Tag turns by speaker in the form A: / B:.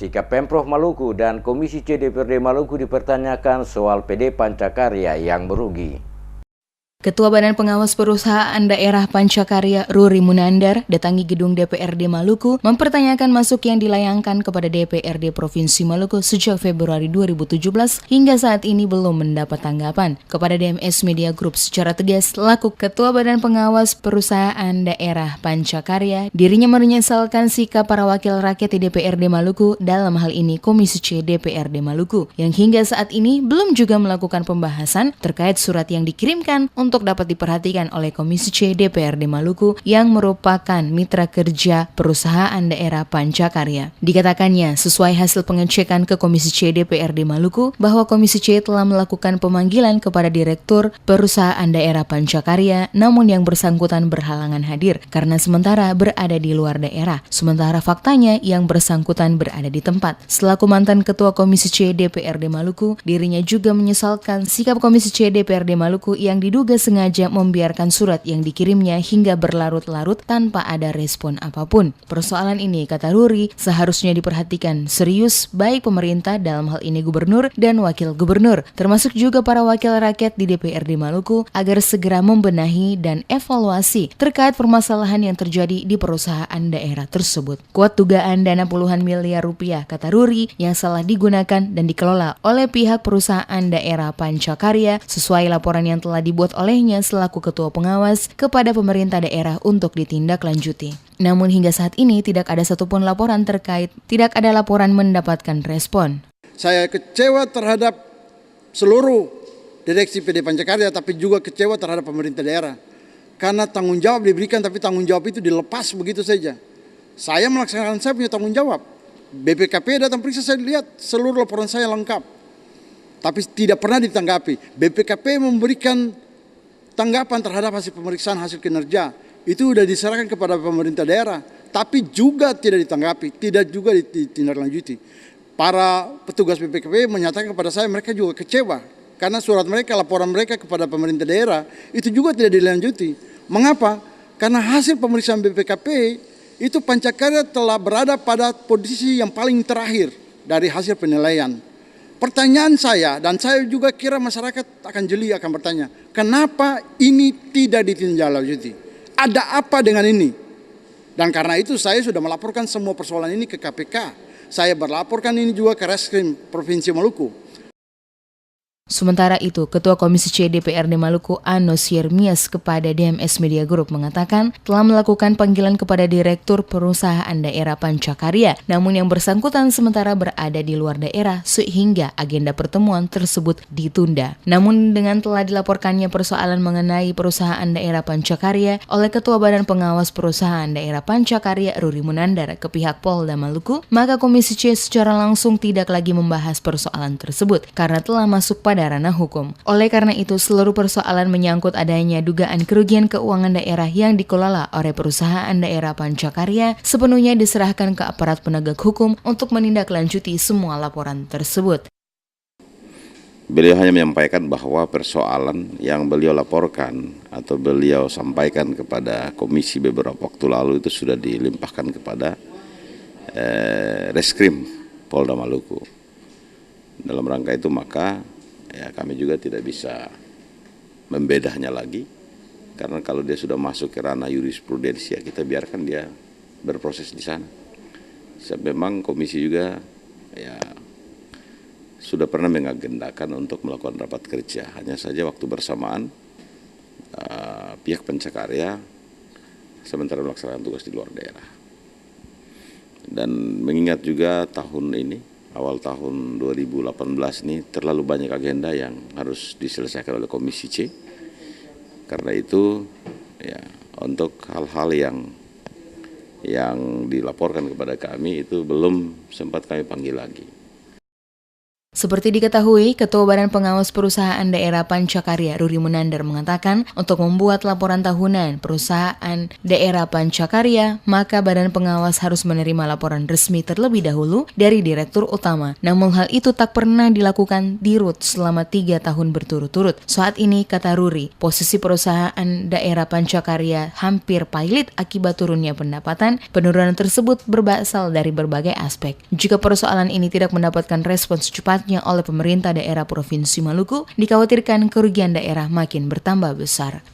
A: Sikap Pemprov Maluku dan Komisi C DPRD Maluku dipertanyakan soal PD Pancakarya yang merugi.
B: Ketua Badan Pengawas Perusahaan Daerah Pancakarya Ruri Munandar datangi gedung DPRD Maluku mempertanyakan masuk yang dilayangkan kepada DPRD Provinsi Maluku sejak Februari 2017 hingga saat ini belum mendapat tanggapan. Kepada DMS Media Group secara tegas selaku Ketua Badan Pengawas Perusahaan Daerah Pancakarya, dirinya menyesalkan sikap para wakil rakyat di DPRD Maluku, dalam hal ini Komisi C DPRD Maluku, yang hingga saat ini belum juga melakukan pembahasan terkait surat yang dikirimkan untuk dapat diperhatikan oleh Komisi C DPRD Maluku yang merupakan mitra kerja perusahaan daerah Pancakarya. Dikatakannya, sesuai hasil pengecekan ke Komisi C DPRD Maluku, bahwa Komisi C telah melakukan pemanggilan kepada Direktur Perusahaan Daerah Pancakarya, namun yang bersangkutan berhalangan hadir karena sementara berada di luar daerah. Sementara faktanya yang bersangkutan berada di tempat. Selaku mantan Ketua Komisi C DPRD Maluku, dirinya juga menyesalkan sikap Komisi C DPRD Maluku yang diduga sengaja membiarkan surat yang dikirimnya hingga berlarut-larut tanpa ada respon apapun. Persoalan ini, kata Ruri, seharusnya diperhatikan serius baik pemerintah, dalam hal ini gubernur dan wakil gubernur, termasuk juga para wakil rakyat di DPRD Maluku, agar segera membenahi dan evaluasi terkait permasalahan yang terjadi di perusahaan daerah tersebut. Kuat dugaan dana puluhan miliar rupiah, kata Ruri, yang salah digunakan dan dikelola oleh pihak perusahaan daerah Pancakarya sesuai laporan yang telah dibuat olehnya selaku ketua pengawas kepada pemerintah daerah untuk ditindaklanjuti. Namun hingga saat ini tidak ada satupun laporan terkait, tidak ada laporan mendapatkan respon.
C: Saya kecewa terhadap seluruh direksi PD Pancakarya, tapi juga kecewa terhadap pemerintah daerah. Karena tanggung jawab diberikan, tapi tanggung jawab itu dilepas begitu saja. Saya melaksanakan, saya punya tanggung jawab. BPKP datang periksa, saya lihat seluruh laporan saya lengkap. Tapi tidak pernah ditanggapi. BPKP memberikan tanggapan terhadap hasil pemeriksaan, hasil kinerja. Itu sudah diserahkan kepada pemerintah daerah. Tapi juga tidak ditanggapi, tidak juga ditindaklanjuti. Para petugas BPKP menyatakan kepada saya mereka juga kecewa. Karena surat mereka, laporan mereka kepada pemerintah daerah itu juga tidak dilanjuti. Mengapa? Karena hasil pemeriksaan BPKP itu Pancakarya telah berada pada posisi yang paling terakhir dari hasil penilaian. Pertanyaan saya, dan saya juga kira masyarakat akan jeli akan bertanya, kenapa ini tidak ditindaklanjuti? Ada apa dengan ini? Dan karena itu saya sudah melaporkan semua persoalan ini ke KPK. Saya berlaporkan ini juga ke Reskrim Provinsi Maluku.
B: Sementara itu, Ketua Komisi C DPRD Maluku Anos Yermias kepada DMS Media Group mengatakan telah melakukan panggilan kepada Direktur Perusahaan Daerah Pancakarya, namun yang bersangkutan sementara berada di luar daerah sehingga agenda pertemuan tersebut ditunda. Namun dengan telah dilaporkannya persoalan mengenai Perusahaan Daerah Pancakarya oleh Ketua Badan Pengawas Perusahaan Daerah Pancakarya Ruri Munandar ke pihak Polda Maluku, maka Komisi C secara langsung tidak lagi membahas persoalan tersebut karena telah masuk pada ranah hukum. Oleh karena itu, seluruh persoalan menyangkut adanya dugaan kerugian keuangan daerah yang dikelola oleh Perusahaan Daerah Pancakarya sepenuhnya diserahkan ke aparat penegak hukum untuk menindaklanjuti semua laporan tersebut.
D: Beliau hanya menyampaikan bahwa persoalan yang beliau laporkan atau beliau sampaikan kepada komisi beberapa waktu lalu itu sudah dilimpahkan kepada Reskrim Polda Maluku. Dalam rangka itu maka ya kami juga tidak bisa membedahnya lagi, karena kalau dia sudah masuk ke ranah jurisprudensi ya kita biarkan dia berproses di sana. Memang komisi juga ya sudah pernah mengagendakan untuk melakukan rapat kerja, hanya saja waktu bersamaan pihak Pancakarya sementara melaksanakan tugas di luar daerah. Dan mengingat juga tahun ini, awal tahun 2018 ini terlalu banyak agenda yang harus diselesaikan oleh Komisi C. Karena itu ya untuk hal-hal yang dilaporkan kepada kami itu belum sempat kami panggil lagi.
B: Seperti diketahui, Ketua Badan Pengawas Perusahaan Daerah Pancakarya Ruri Munandar mengatakan untuk membuat laporan tahunan perusahaan daerah Pancakarya, maka Badan Pengawas harus menerima laporan resmi terlebih dahulu dari Direktur Utama. Namun hal itu tak pernah dilakukan Dirut selama 3 tahun berturut-turut. Saat ini, kata Ruri, posisi perusahaan daerah Pancakarya hampir pailit akibat turunnya pendapatan. Penurunan tersebut berasal dari berbagai aspek. Jika persoalan ini tidak mendapatkan respon secepatnya oleh pemerintah daerah Provinsi Maluku, dikhawatirkan kerugian daerah makin bertambah besar.